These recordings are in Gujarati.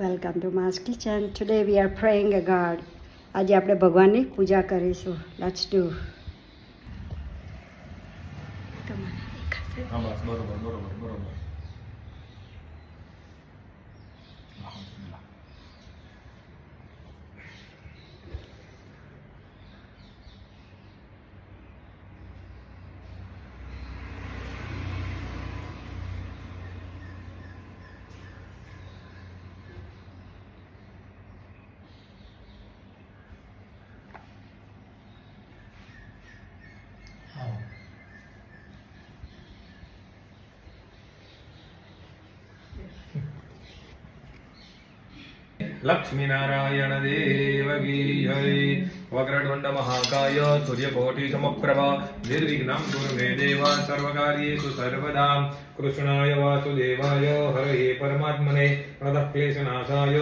Welcome to mass kitchen. Today we are praying a God. આજે આપણે ભગવાનની પૂજા કરીશું. Let's do. હા બસ બરોબર. लक्ष्मीनारायण देव की जय. वक्रतुंड महाकाय सूर्यकोटि समप्रभा निर्विघ्नं कुरु मे देव सर्वकार्येषु सर्वदा. कृष्णाय वासुदेवाय हरये परमात्मने प्रणतक्लेशनाशाय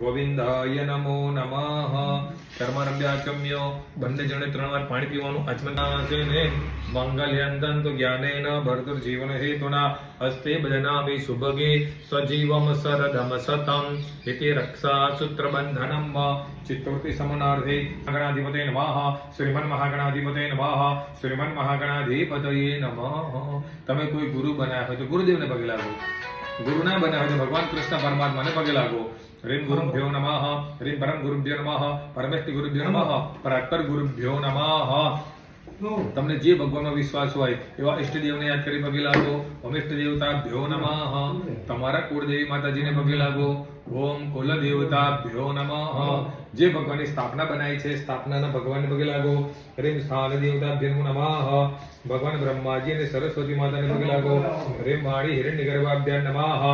गोविंदाय नमो नमः. कर्मरम्याचम्यो બંને જણે 3 વાર પાણી પીવાનું. આચમનાશેને મંગલ્યંતંતુ જ્ઞાનેન ભર્તુર્જીવન હેતુના હસ્તે બદનામિ શુભગે સજીવમ સરદમ સતમ ઇતિ રક્ષા સૂત્રબંધનમ. ચિત્તવૃત્તિ સમનાર્થે ગણાધિપતે નમઃ. શ્રીમન મહાગણાધિપતે નમઃ. શ્રીમન મહાગણાધિપતયે નમઃ. તમે કોઈ ગુરુ બનાવ્યા હોય તો ગુરુદેવને પગે લાગો. ગુરુ ના બનાવ્યા હોય તો ભગવાન કૃષ્ણ પરમાત્માને પગે લાગો. રીમ ગુરુભ્યો નમઃ. રીમ પરમ ગુરુભ્યો નમઃ. પરમેષ્ઠિ ગુરુભ્યો નમઃ. પરાત્પર ગુરુભ્યો નમઃ. તમને જે ભગવાનનો વિશ્વાસ હોય એવા ઈષ્ટદેવને યાદ કરી પગે લાગો. ઓમ ઈષ્ટ દેવતાભ્યો નમઃ. તમારા કુળદેવી માતાજીને પગે લાગો. ઓમ કુલ દેવતાભ્યો નમઃ. જે ભગવાનની સ્થાપના બનાવી છે સ્થાપનાના ભગવાનને પગે લાગો. રીમ સ્થાન દેવતાભ્યો નમઃ. ભગવાન બ્રહ્માજી અને સરસ્વતી માતાને પગે લાગો. રીમ વાણી હિરણ્યગર્ભાભ્યાન નમઃ.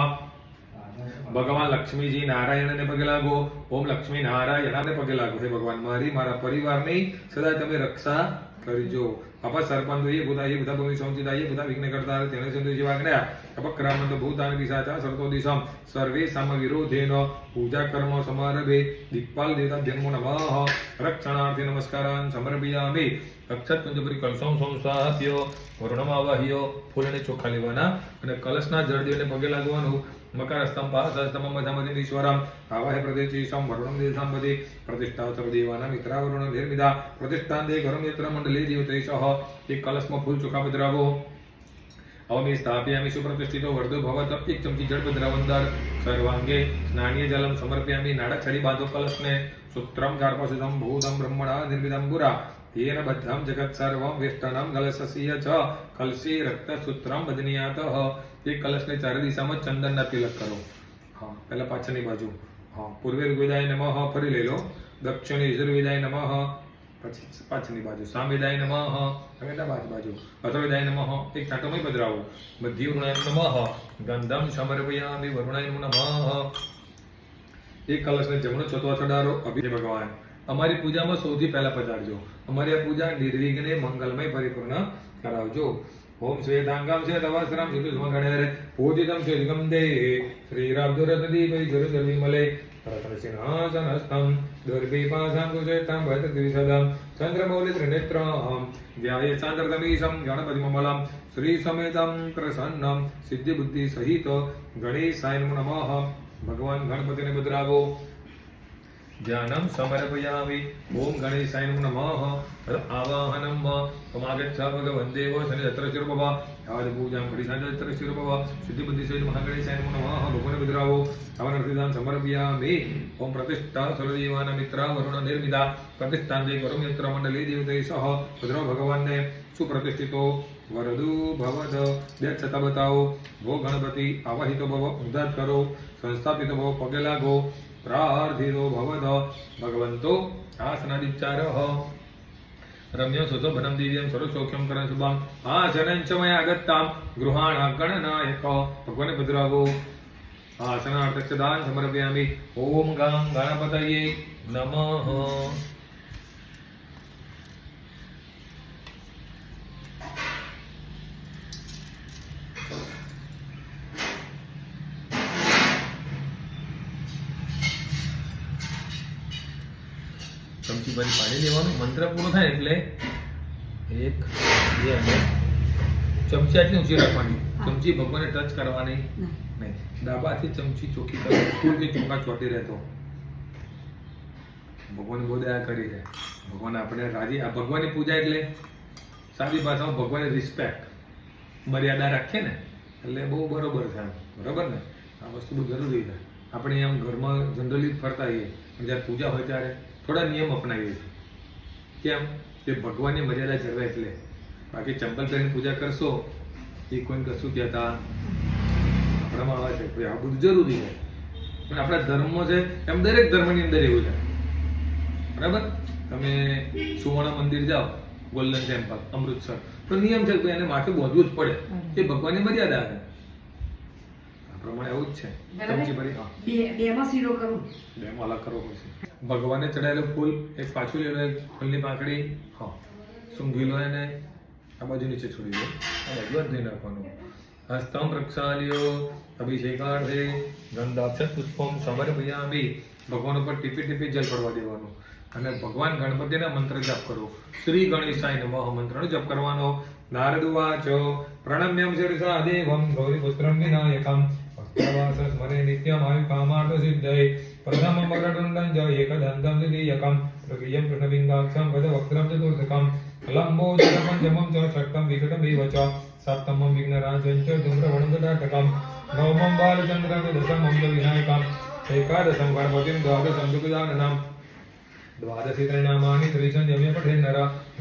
ભગવાન લક્ષ્મીજી નારાયણને પગે લાગો. ઓમ લક્ષ્મી નારાયણને પગે લાગો. હે ભગવાન, મારી મારા પરિવારની સદા તમે રક્ષા કરજો. અપ સરપંચ એ બધા ભૂમિ સંચિતા એ બધા વિઘ્ન કરતા તેને સંતો જીવાગ્નયા અપક્રામંત ભૂતાન પિશાચા સરતો દિશમ સર્વે સમ વિરોધેન પૂજા કર્મ સમારભે દિક્પાલ દેવતા જન્મો નમઃ. રક્ષણાર્થે નમસ્કારાન સમર્પયામિ. અક્ષત પંચપરી કલશમ સંસાહ્યો વરુણમાવાહ્યો. ફૂલને ચોખ્ખા લેવાના અને કલશના જળદેવને પગે લાગવાનું. મકરસ્તંભ પાસસ્તંભ મધામધિ ઈશ્વરમ આવાહે પ્રદેશીશમ વરુણમ દેશાંબદે પ્રતિષ્ઠા સર્વદેવાના મિત્રાવરુણ નિર્મિદા પ્રતિષ્ઠાન દે ઘરમ યત્ર મંડલે દેવતૈષઃ. એક કલશમાં ફૂલ ચોખા પધરાવો. અવમે સ્થાપ્યામિ સુપ્રતિષ્ઠિતો વર્ધો ભવત. એક ચમચી જળ પધરાવો અંદર. સર્વાંગે સ્નાનીય જલમ સમર્પ્યામિ. નાડક છડી બાંધો કલશને. સૂત્રમ કાર્પસિતમ ભૂતમ બ્રહ્મણા નિર્મિદમ પુરા. येन बद्धं जगत् सर्वं वेष्टनं कलशस्य च कलशे रक्तसूत्रं बध्नीयातः. एक कलश ने चारे दिशाમાં ચંદનના તિલક કરો. હા, પહેલા પાછળની બાજુ. હા, પૂર્વે ઋગ્વેદાય નમઃ ફરી લઈ લો. દક્ષિણે યજુર્વેદાય નમઃ. પછી પાછળની બાજુ સામવેદાય નમઃ. હવે ડાબી બાજુ અથર્વવેદાય નમઃ. એક ચાટોમાં પધરાવો. મધ્ય વરુણાય નમઃ. ગંધમ સમર્પયામિ વરુણાય નમઃ. એક કલશને જમણો ચોથો ચડારો. અભિ ભગવાન, અમારી પૂજામાં સૌથી પહેલા પધારજો. અમારી આ પૂજા નિર્વિઘ્ને મંગલમય પરિપૂર્ણ કરાવજો. ઓમ શ્વેતાંગમ શ્વેતવસ્ત્રમ શુદ્ધસ્મગણેર પૂજિતમ શ્વેતગમ દેહે શ્રીરાબ્દુરતદીપૈ જુરજવિમલે રત્નસિંહાસનસ્થં દુર્બીપાસં કુશેષ્ઠં ભદ્રદ્વિષદં ચંદ્રમૌલિત્રિનેત્રં ધ્યાયે ચાંદ્રતમીશં ગણપતિમમલં શ્રી સમેતં પ્રસન્નં સિદ્ધિબુદ્ધિ સહિત ગણેશાય નમઃ. ભગવાન ગણપતિને પધરાવો. ધ્યાનમ સમર્પયામિ. ઓમ ગણેશાય નમઃ. આવાહનમ તમાગચ્છ ભગવન દેવો શનિ શિરોભવ યાદ પૂજાં કરી સાંજત્ર શિરોભવ સિદ્ધિબુદ્ધિ સહિત મહાગણેશાય નમઃ. ભગવાન પધરાવો. અવનર્તિદાન સમર્પયામિ. ઓમ પ્રતિષ્ઠા સર્વદેવાના મિત્રા વરુણ નિર્મિદા પ્રતિષ્ઠાન દે ગરમ યત્ર મંડલે દેવતૈષઃ. પધરાવો ભગવાનને. સુપ્રતિષ્ઠિતો વરદુ ભવદ. બે છતાં બતાવો. ભો ગણપતિ આવાહિતો ભવ ઉદ્ધાર કરો. સંસ્થાપિતો ભવ પગે લાગો. પ્રાર્થિતો ભવદ ભગવંતો આસનાદિચારઃ. રમ્ય સુશોભનમ દિવ્યમ સર્વસૌખ્યમ કરન શુભમ આસનં ચ મયા આગત્તામ ગૃહાણ ગણનાયક. ભગવાને પધરાવો. આસનાર્થસ્ય દાન સમર્પયામિ. ઓમ ગં ગણપતયે નમઃ. ચમચી ભરી પાણી લેવાનું. મંત્ર પૂરો થાય એટલે 1 2 અને ચમચી આટલી ઊંચી રાખવાની. ચમચી ભગવાનને ટચ કરવાની નહીં. ડાબાથી ચમચી ચોકી કરે ફૂલ કે ચોખા ચોટી રહેતો. ભગવાન બહુ દયા કરી છે. ભગવાન આપણે રાજી, આ ભગવાનની પૂજા એટલે સાદી ભાષામાં ભગવાનની રિસ્પેક્ટ, મર્યાદા રાખીએ ને એટલે બહુ બરોબર છે. બરાબર ને? આ વસ્તુ બહુ જરૂરી છે. આપણે આમ ઘરમાં જનરલી ફરતા હોઈએ પણ જ્યારે પૂજા હોય ત્યારે થોડા નિયમ અપનાવીએ છીએ. કેમ? કે ભગવાનની મર્યાદા જળવાય એટલે. બાકી ચંપલ પહેરીને પૂજા કરશો એ કોઈને કશું કહેતા આપણામાં આવે છે ભાઈ આ બધું જરૂરી છે. પણ આપણા ધર્મ છે એમ દરેક ધર્મની અંદર એવું છે. બરાબર? તમે સુવર્ણ મંદિર જાઓ, ગોલ્ડન ટેમ્પલ અમૃતસર, તો નિયમ છે કે એને માથે બાંધવું જ પડે. એ ભગવાનની મર્યાદા છે. આ પ્રમાણે એવું જ છે. ચમચી ભરી બેમાં શીરો કરું. બેમાં અલગ કરવો પડશે. ભગવાનને ચડાયેલું ફૂલ એક પાછું લેલો, એક ફૂલની પાંખડી સૂંઘી લો એને આ બાજુ નીચે છોડી દો. આ બાજુ જ નહીં નાખવાનું. હસ્તમ પ્રક્ષાલ્યો અભિષેકાર્થે ગંધાક્ષત પુષ્પમ સમર્પયામિ. ભગવાન ઉપર ટીપી ટીપી જલ પડવા દેવાનું અને ભગવાન ગણપતિના મંત્ર જપ કરો. શ્રી ગણેશાય નમઃ મંત્રનો જપ કરવાનો. નારદ ઉવાચ પ્રણમ્યમ શિરસા દેવમ ગૌરીપુત્રમ વિનાયકમ ભક્તવાસ સ્મરે નિત્યમ આયુ કામાર્થ સિદ્ધયે પ્રથમમ વક્રતુંડં ચ એકદંતમ દ્વિતીયકમ તૃતીયમ કૃષ્ણબિંગાક્ષમ ગજવક્त्रम ચતુર્થકમ લંબોદરમ પંચમમ ચ ષષ્ઠમ વિકટમ એવ ચ સપ્તમમ વિઘ્નરાજં ચ ધૂમ્રવર્ણં દદાટકમ નવમમ બાલચંદ્રમ દશમમ ચ વિનાયકમ એકાદશમ ગણપતિમ દ્વાદશમ દુઃખદાનનમ દ્વાદશી ત્રૈનામાની ત્રિસંયમ્ય પઠે નર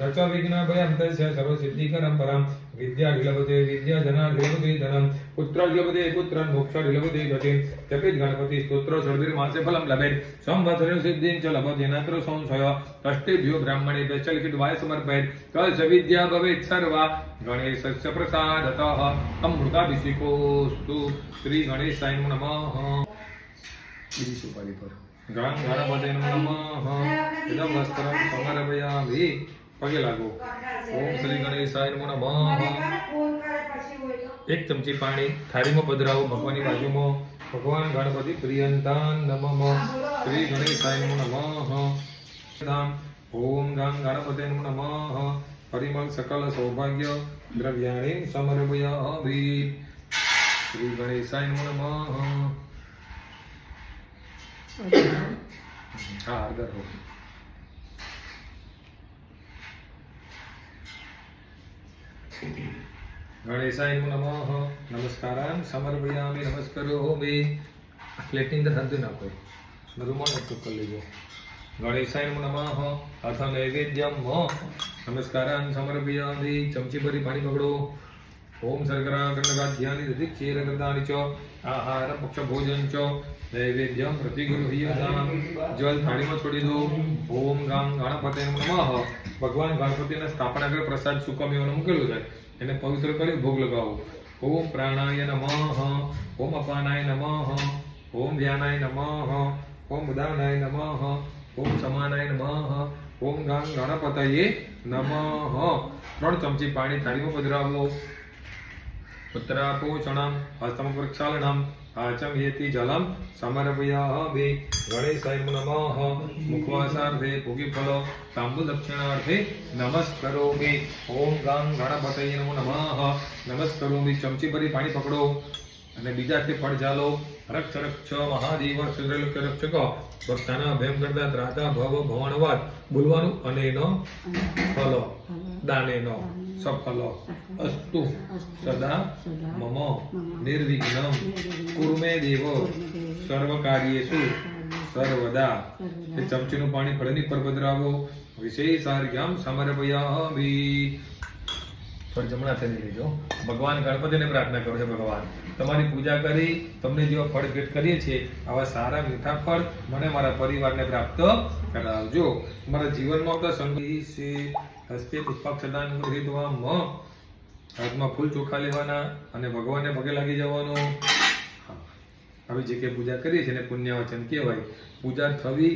રચ વિઘ્નભયં તસ્ય સર્વસિદ્ધિકરં પરમ વિદ્યાધિલભતે વિદ્યાધનાધિલભતે ધનમ પુત્રાધિલભતે પુત્રં મોક્ષાધિલભતે ગતિં જપિત ગણપતિ સ્તોત્ર સર્વિર્માસે ફલમ લભેત સંવત્સરેણ સિદ્ધિં ચ લભતે નાત્ર સંશય અષ્ટેભ્યો બ્રાહ્મણેભ્ય ચ લિખિતવાય સમર્પયેત કલશ વિદ્યા ભવેત સર્વા ગણેશસ્ય પ્રસાદતઃ અમૃતાભિષેકોસ્તુ શ્રી ગણેશાય નમઃ. બીજી સુપારી પર ગામ ગણપતે નમઃ ઇદં વસ્ત્રં સમર્પયામિ. પગે લાગો. ઓમ શ્રી ગણેશાય નમઃ. એક ચમચી પાણી થાળીમાં પધરાવો ભગવાનની બાજુમાં. ભગવાન ગણપતિ પ્રિયંતાન નમઃ. શ્રી ગણેશાય નમઃ. ઓમ ગામ ગણપતે નમઃ. પરિમળ સકલ સૌભાગ્ય દ્રવ્યાણી સમર્પયામિ. શ્રી ગણેશાય નમઃ. હા અર્ધર હો. ગણેશાય નમઃ. નમસ્કારાન સમર્પયામિ. નમસ્કારોમિ. પ્લેટની અંદર હંધુ નાખો. રૂમાલ નક્કો કરી લેજો. ગણેશાય નમઃ. અથ નૈવેદ્યમ નમસ્કારાન સમર્પયામિ. ચમચી ભરી પાણી પકડો. ઓમ શર્કરા ગણગાધ્યાની દધિ ક્ષીરગદાની ચ આહાર પક્ષ ભોજન ચ નૈવેદ્યમ પ્રતિગૃહ્યતામ. જલ થાળીમાં છોડી દો. ઓમ ગામ ગણપતે નમઃ. ભગવાન ગણપતિના સ્થાપના કરે પ્રસાદ સુકમ્યોને મૂકેલું છે એને પવિત્ર કરી ભોગ લગાવો. ઓમ પ્રાણાય નમઃ. ઓમ અપાનાય નમઃ. ઓમ ધ્યાનાય નમઃ. ઓમ ઉદાનાય નમઃ. ઓમ સમાનાય નમઃ. ઓમ ગામ ગણપતયે નમઃ. 3 ચમચી પાણી થાળીમાં પધરાવો. ઉત્તરાપોષણમ હસ્તમ પ્રક્ષાલનમ આચમ્યેતિ જલમ સમર્પયામિ. ગણેશાય નમઃ. મુખવાસાર્થે ભોગીફળ તાંબૂલદક્ષિણાર્થે નમસ્કરોમિ. ઓમ ગામ ગણપતયે નમઃ. નમસ્કરોમિ. ચમચી ભરી પાણી પકડો અને બીજા હાથે ફળ ઝાલો. રક્ષ રક્ષ મહાદેવ ક્ષુદ્રલોક રક્ષક ભક્તાના અભયમ કરતા ત્રાતા ભવ ભવણવાદ બોલવાનું. અનેનો ફલ દાનેનો સફલ અસ્તુ સદા મમ નિર્વિઘ્નમ કુરુ મે દેવ સર્વકાર્યેષુ સર્વદા. એ ચમચીનું પાણી ફળની પર પધરાવો. વિશેષાર્ઘ્યમ સમર્પયામિ. પર જમણા થઈને લેજો. ભગવાન ગણપતિને પ્રાર્થના કરો છે ભગવાન તમારી પૂજા કરી તમને જેવા ફળ ભેટ કરીએ છીએ આવા સારા મીઠા ફળ મને મારા પરિવારને પ્રાપ્ત કરાવજો. મારા જીવનમાં તો સંગી હસ્તે પુષ્પાક્ષદાન ગૃહીત્વા મ. હાથમાં ફૂલ ચોખા લેવાના અને ભગવાનને પગે લાગી જવાનું. હવે જે કે પૂજા કરીએ છીએ એને પુણ્યવચન કહેવાય. પૂજા થવી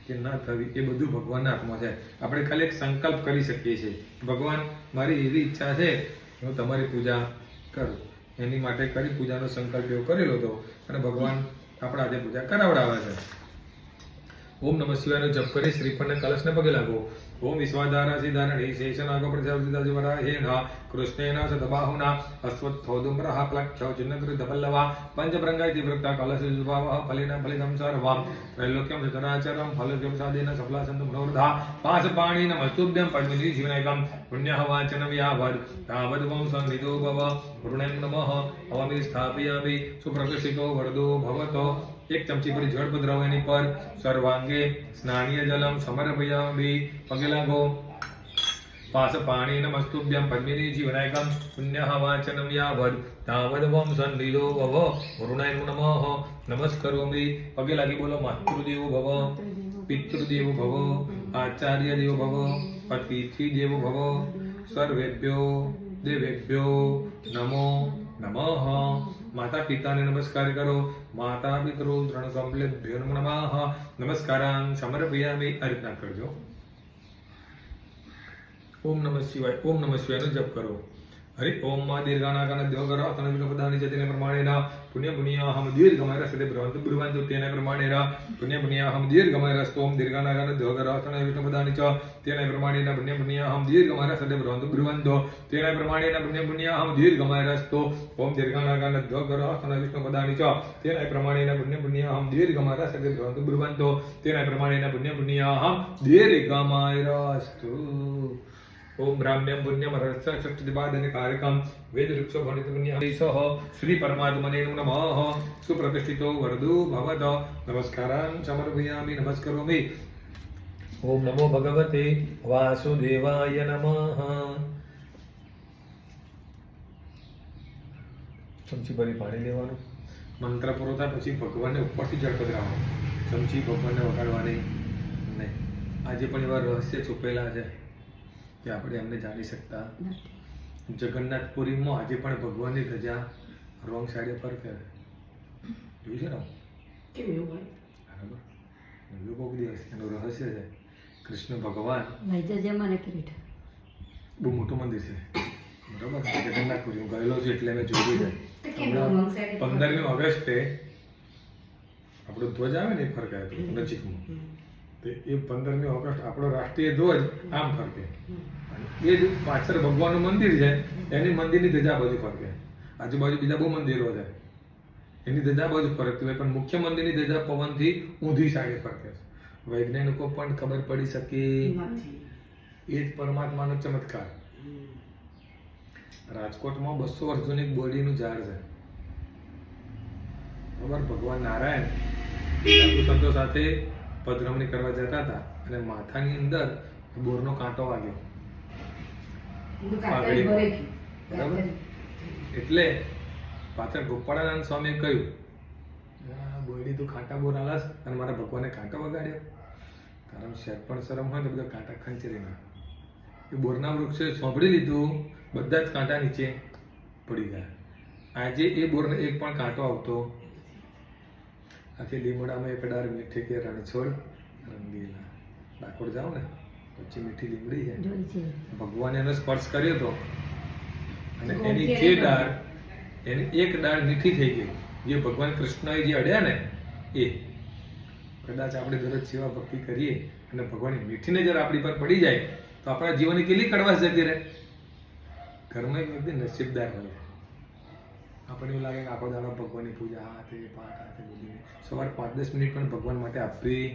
કે ના થવી એ બધું ભગવાનના હાથમાં છે. આપણે ખાલી એક સંકલ્પ કરી શકીએ છીએ ભગવાન મારી એવી ઈચ્છા છે હું તમારી પૂજા કરું. એની માટે કરી પૂજાનો સંકલ્પ એવો કરેલો હતો અને ભગવાન આપણા આજે પૂજા કરાવડાવે છે. ઓમ નમઃ શિવાયનો જપ કરી શ્રીફળને કલશને પગે લાગો. ओम विश्वाधारासि धारणे शेषनाग प्रजापतिवराहेण कृष्णेन शतबाहुना अश्वत्थोदुम्रः प्लक्षौ चिन्नकृतपल्लवा पंचभृङ्गैति वृत्ता कलशजुभावः फलेन फलितं सर्वं त्रैलोक्यं सचराचरं फलोक्यं साधेन सफला सन्तु मनोरथा पाशपाणि नमस्तुभ्यं पद्मिनी जीवनैकं पुण्यः वाचनं यावद् तावद्वं संनिधो भव वरुणं नमः हवामि स्थापयामि सुप्रतिष्ठितो वरदो भवतो एक चमची भरी जળ પધરાવો એની પર સર્વાંગે સ્નાનીય જલમ સમર્પયામિ પગે લાગો પાસ પાણી નમસ્તુભ્યં પદ્મિની જીવનાયકમ પુણ્યઃ વાચનમ યાવદ તાવદવમ સન્નિધો ભવ વરુણાય નમઃ નમસ્કરોમિ પગે લાગી બોલો માતૃદેવો ભવ પિતૃદેવો ભવ આચાર્ય દેવો ભવ અતિથિ દેવો ભવ સર્વેભ્યો દેવેભ્યો નમો નમઃ माता पिता ने नमस्कार करो माता पितरो तृण कमलेभ्यो नमः नमस्कारां समर्पयामि अर्पण करजो ओम नमः शिवाय नो जप करो हरि ओम मा दीर्घानागन देवगरा तन विनोदानि जतिने प्रमाणेन पुण्य पुण्याहम दीर्घमय रसते ब्रह्मन्तु तेन प्रमाणेन पुण्य पुण्याहम दीर्घमय रस्तोम दीर्घानागन देवगरा तन विनोदानि च तेन प्रमाणेन पुण्य पुण्याहम दीर्घमय रसते ब्रह्मन्तु तेन प्रमाणेन पुण्य पुण्याहम दीर्घमय रस्तो ओम दीर्घानागन देवगरा तन विनोदानि च तेन प्रमाणेन पुण्य पुण्याहम दीर्घमय रसते ब्रह्मन्तु तेन प्रमाणेन पुण्य पुण्याहम दीर्घमय रस्तो ओम ब्राह्म्यं पुण्यम रस शक्तिपादन कार्यकम वेद वृक्षो भणित पुण्यः सह श्री परमात्मने नमः सुप्रतिष्ठितो वरदो भवत नमस्कारां समर्पयामि नमस्करोमि ओम नमो भगवते वासुदेवाय नमः चमची भरी पाणी લેવાનું મંત્ર પૂરો થાય પછી ભગવાનને ઉપરથી જળ પધરાવવાનું ચમચી ભગવાનને વગાડવાની નહીં આજે પણ એવા રહસ્ય છુપેલા છે કે આપણે એમને જાણી શકતા જગન્નાથપુરીમાં આજે પણ ભગવાનની ધજા રોંગ સાઈડે પર કરે જોયું છે ને કેમ એવું હોય બરાબર એવું કોઈક દિવસ એનું રહસ્ય છે કૃષ્ણ ભગવાન બહુ મોટું મંદિર છે બરાબર જગન્નાથપુરી હું ગયેલો છું એટલે મેં જોયું છે હમણાં 15મી ઓગસ્ટે આપણો ધ્વજ આવે ને એ ફરકાય નજીકમાં તો એ 15મી ઓગસ્ટ આપણો રાષ્ટ્રીય ધ્વજ આમ ફરકે એ જ પાછળ ભગવાનનું મંદિર છે એની મંદિરની ધજા બાજુ ફરકે આજુબાજુ બીજા બહુ મંદિરો છે એની ધજા બાજુ ફરકતી હોય પણ મુખ્ય મંદિરની ધજા પવનથી ઊંધી સાઈડે ફરકે છે વૈજ્ઞાનિકો પણ ખબર પડી શકે એ જ પરમાત્માનો ચમત્કાર રાજકોટમાં 200 વર્ષ જૂની બોડીનું ઝાડ છે બરાબર ભગવાન નારાયણ સાધુ સંતો સાથે પધરામણી કરવા જતા હતા અને માથાની અંદર બોરનો કાંટો વાગ્યો બરાબર એટલે પાછળ ગોપાળાનંદ સ્વામીએ કહ્યું બોયડી તું કાંટા બોર આલાસ અને મારા ભગવાને કાંટો વગાડ્યો કારણ શેર પણ શરમ હોય તો બધા કાંટા ખંચરી ના એ બોરના વૃક્ષે સાંભળી લીધું બધા જ કાંટા નીચે પડી ગયા આજે એ બોરને એક પણ કાંટો આવતો આખી લીમડામાં એક ડાળ મીઠી કે રણછોડ રંગીલા ડાકોર જાઓ ને પછી મીઠી લીમડી છે ભગવાને એનો સ્પર્શ કર્યો હતો અને એની જે ડાળ એની એક ડાળ મીઠી થઈ ગઈ જે ભગવાન કૃષ્ણએ જે અડ્યા ને એ કદાચ આપણે દરરોજ સેવા ભક્તિ કરીએ અને ભગવાનની મીઠી નજર આપણી પર પડી જાય તો આપણા જીવનની કેટલી કડવાશ જતી રહે ઘરમાં એક વ્યક્તિ નસીબદાર હોય આપણને એવું લાગે કે આખો દાડો ભગવાનની પૂજા આ તે પાઠ આ તે બધું સવારે 5-10 મિનિટ પણ ભગવાન માટે આપવી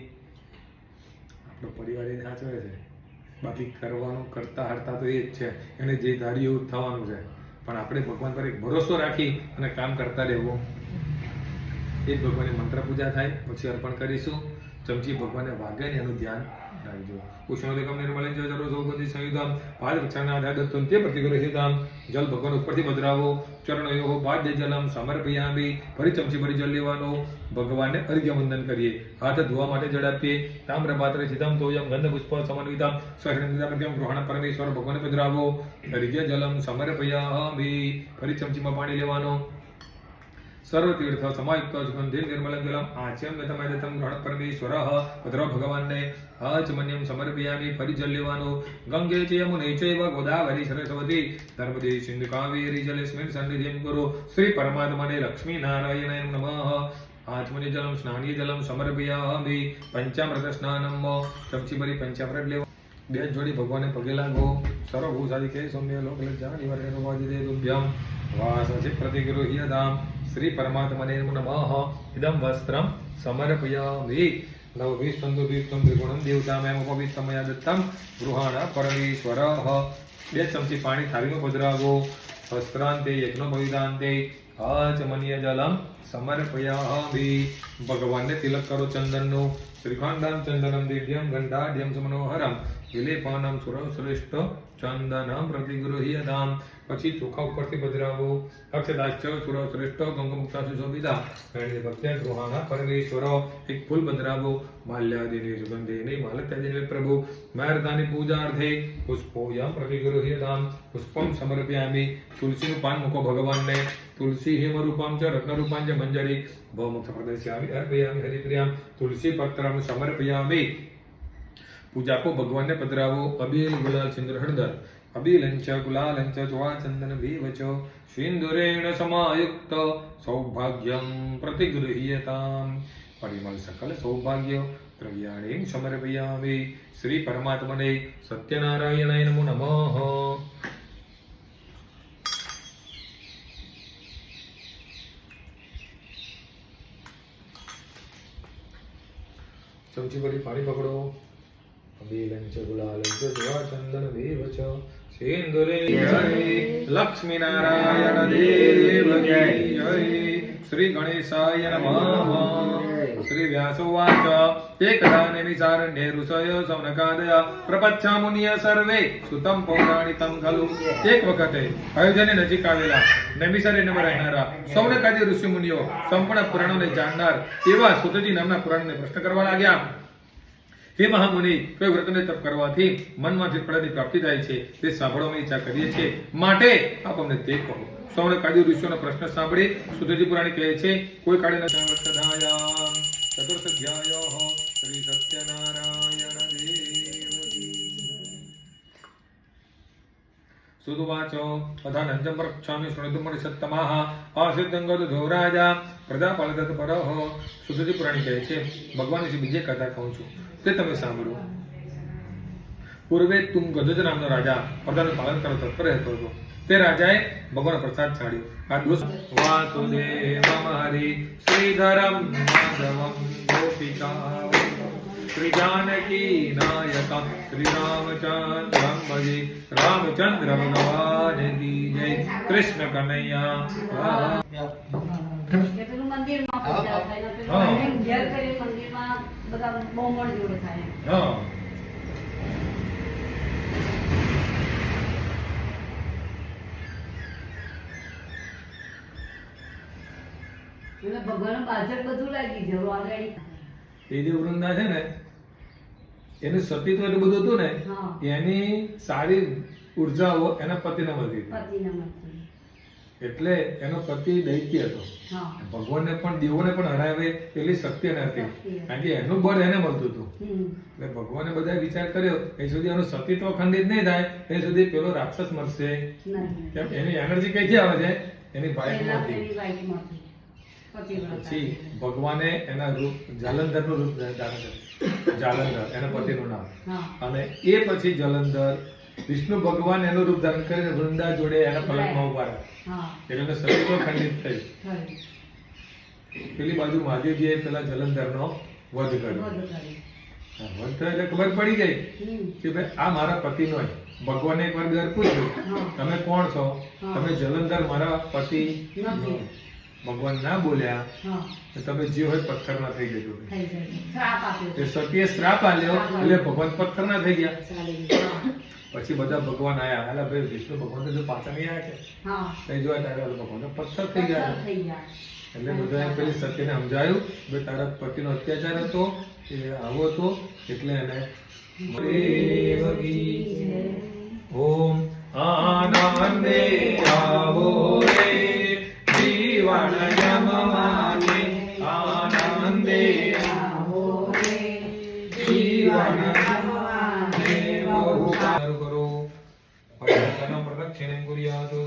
આપણો પરિવાર એને સાચવે છે બાકી કરવાનું કરતા હરતા તો એ જ છે એને જે ધાર્યું એવું થવાનું છે પણ આપણે ભગવાન પર એક ભરોસો રાખી અને કામ કરતા રહેવું એ જ ભગવાનની મંત્ર પૂજા થાય પછી અર્પણ કરીશું ચમચી ભગવાનને વાગે ને એનું ધ્યાન રાખજો ઉષ્ણોદકમ નિર્મલિન જળ જરૂર સૌગંધી સંયુધામ પાદ વૃક્ષાના આધાર દત્તમ તે પ્રતિગ્રહિતામ જલ ભગવાન ઉપરથી પધરાવો ચરણોયો બાધ્ય જલમ સમર્પયામિ ફરી ચમચી ભરી જલ લેવાનો ભગવાનને અર્ઘ્ય વંદન કરીએ હાથ ધોવા માટે જળ આપીએ તામ્ર પાત્ર ચિતમ તોયમ ગંધ પુષ્પ સમન્વિતમ સ્વર્ણિતામ ગ્રહણ પરમેશ્વર ભગવાનને પધરાવો અર્ઘ્ય જલમ સમર્પયામિ ફરી ચમચીમાં પાણી લેવાનો સર્વતીર્થ સમાયુક્ત સુગંધિ નિર્મલં જલમ આચ્યમ્યતમયતમ ગ્રહણ પરમેશ્વરઃ પધરો ભગવાનને આચમન્યમ સમર્પયામિ ફરી જલ લેવાનો ગંગે ચ યમુને ચૈવ ગોદાવરી સરસ્વતી નર્મદે સિંધુ કાવેરી જલેસ્મિન સન્નિધિં કુરુ શ્રી પરમાત્મને લક્ષ્મી નારાયણાય નમઃ આચમન્ય જલમ સ્નાનીય જલમ સમર્પયામિ પંચામૃત સ્નાનમ ચમચી ભરી પંચામૃત લેવા બે જોડી ભગવાનને પગે લાગો. સર્વભૂષાદિકે સૌમ્ય લોકલજ્જા નિવારણે રોમાદિદે તુભ્યમ વાસચિ પ્રતિગૃહ્યતામ શ્રી પરમાત્મને નમઃ. ઇદં વસ્ત્રમ સમર્પયામિ. નવભીસ્તંદુભીસ્તં ત્રિગુણં દેવતામેવ પવિત્રમયા દત્તમ ગૃહાણ પરમેશ્વરઃ. 2 ચમચી પાણી થાળીમાં પધરાવો. વસ્ત્રાંતે યજ્ઞોપવિતાંતે આચમનીય જલમ સમર્પયામિ. ભગવાનને તિલક કરો ચંદનનું. શ્રીખંડમ ચંદનમ દિવ્યમ ગંધાઢ્યમ સુમનોહરમ વિલેપાનમ સુરશ્રેષ્ઠ ચંદનમ પ્રતિગૃહ્યતામ. પછી ચોખા ઉપરથી પધરાવો. અક્ષદાશ્ચ સુરશ્રેષ્ઠ ગંગમુક્તા સુશોભિતા ગણિત ભક્ત્યા ગૃહાણા પરમેશ્વર. એક ફૂલ પધરાવો. માલ્યાદિની સુગંધેની માલત્યાદિની પ્રભુ માર્ગાની પૂજાર્થે પુષ્પોયમ પ્રતિગૃહ્યતામ પુષ્પમ સમર્પયામિ. તુલસીનું પાન મૂકો ભગવાનને. તુલસી હેમરૂપમ ચ રત્નરૂપમ ચ મંજરી ભવમુખ પ્રદર્શયામિ અર્પયામિ હરિપ્રિયામ. તુલસી પત્રમ સમર્પયામિ. પૂજા આપો ભગવાનને પધરાવો. અબીલ ગુલાલ સિંદૂર હળદર અબીલંચ ગુલાલંચ ચોળા ચંદન ભીવચ સિંદુરેણ સમાયુક્ત સૌભાગ્યમ પ્રતિગૃહ્યતામ. પરિમલ સકલ સૌભાગ્ય દ્રવ્યાણીમ સમર્પયામિ. શ્રી પરમાત્મને સત્યનારાયણાય નમો નમઃ. ચમચી ભરી પાણી પકડો. અબીલંચ ગુલાલંચ ચોળા ચંદન ભીવચ સિંદુરે જય. લક્ષ્મી નારાયણ દેવ જય. શ્રી ગણેશાય નમઃ. શ્રી વ્યાસોવાચ એકદા નિમિષારણ્યે ઋષયો સૌનકાદય પ્રપચ્છા મુનિય સર્વે સુતમ પૌરાણિકમ ખલુ. એક વખતે અયોધ્યાની નજીક આવેલા નૈમિષારણ્યમાં રહેનારા સૌનકાદી ઋષિ મુનિઓ સંપૂર્ણ પુરાણોને જાણનાર એવા સુતજી નામના પુરાણને પ્રશ્ન કરવા લાગ્યા. હે મહામુનિ, કોઈ વ્રતને તપ કરવાથી મનમાંથી ફળની પ્રાપ્તિ થાય છે તે સાંભળવાની ઈચ્છા કરીએ છીએ, માટે આપ અમને તે કહો. સૌનકાદી ઋષિઓનો પ્રશ્ન સાંભળી સુતજી પુરાણી કહે છે, કોઈ કાળે ન સંવત્સરાયામ ચતુર્થધ્યાયઃ શ્રી સત્યનારાયણ દેવ. સુદુવાચો અધાનંજમ પ્રક્ષામિ શૃણુમણિ સત્તમાહ આસિદ્ધંગત ધોરાજા પ્રજાપાલદત પરઃ. સુતજી પુરાણી કહે છે, ભગવાન વિશે બીજે કથા કહું છું, તે તમે સાંભળો. પૂર્વે તુમ ગજજ નામનો રાજા પ્રજાનું પાલન કરવા તત્પર રહેતો હતો. તે રાજાએ ભગવાન પ્રસાદ છાડ્યો. આ દોષ વાસુદેવમ હરિ શ્રીધરમ માધવમ ગોપિકા શ્રી જાનકી નાયકમ શ્રી રામચંદ્રમ ભજે. રામચંદ્ર ભગવાન કી જય. કૃષ્ણ કનૈયા. મંદિરમાં પૂજા થાય ને ઘેર કરી મંદિરમાં બધા બહુ મળ જોડે થાય. હા. એટલે ભગવાન પાછળ બધું લાગી જવું આગળ. એ જે વૃંદા છે ને એનું સતીત્વ એટલું બધું હતું ને, હા. એની સારી ઉર્જાઓ એના પતિને મળતી હતી. પતિને મળતી. એટલે એનો પતિ દૈત્ય હતો. હા. ભગવાનને પણ દેવોને પણ હરાવે એટલી શક્તિ એને હતી, કારણ કે એનું બળ એને મળતું હતું. એટલે ભગવાને બધા વિચાર કર્યો એ સુધી એનું સતીત્વ ખંડિત નહીં થાય એ સુધી પેલો રાક્ષસ મરશે. કેમ એની એનર્જી કઈથી આવે છે? એની વાઈફમાંથી. પછી ભગવાને એના રૂપ જાલંધરનું રૂપ ધારણ કર્યું. જાલંધર એના પતિનું નામ. અને એ પછી જલંધર વિષ્ણુ ભગવાન એનું રૂપ ધારણ કરીને વૃંદા જોડે એના પલકમાં ઉભા રહ્યા. એટલે સતીત્વ ખંડિત થયું. પેલી બાજુ મહાદેવજીએ પેલા જલંધરનો વધ કર્યો. વધ થયો એટલે ખબર પડી ગઈ કે ભાઈ આ મારા પતિનો. ભગવાને એક વાર દર પૂછ્યું, તમે કોણ છો? તમે જલંધર મારા પતિ. ભગવાન ના બોલ્યા તમે જે હોય પથ્થરના થઈ જજો. સતીએ શ્રાપ આલ્યો એટલે ભગવાન પથ્થરના થઈ ગયા. પછી બધા ભગવાન આયા. હાલા ભાઈ વિષ્ણુ ભગવાન તો પાછા નહીં આવ્યા કે જોયા તારા ભગવાન પથ્થર થઈ ગયા. એટલે બધા પેલી સતીને સમજાયું ભાઈ તારા પતિનો અત્યાચાર હતો એ આવો હતો એટલે એને ઓમ આનંદે આવો રે જીવન જમવાને આનંદે આવો રે જીવન જમવાને બહુ સારું કરો. પ્રદક્ષિણે કુર્યાતુ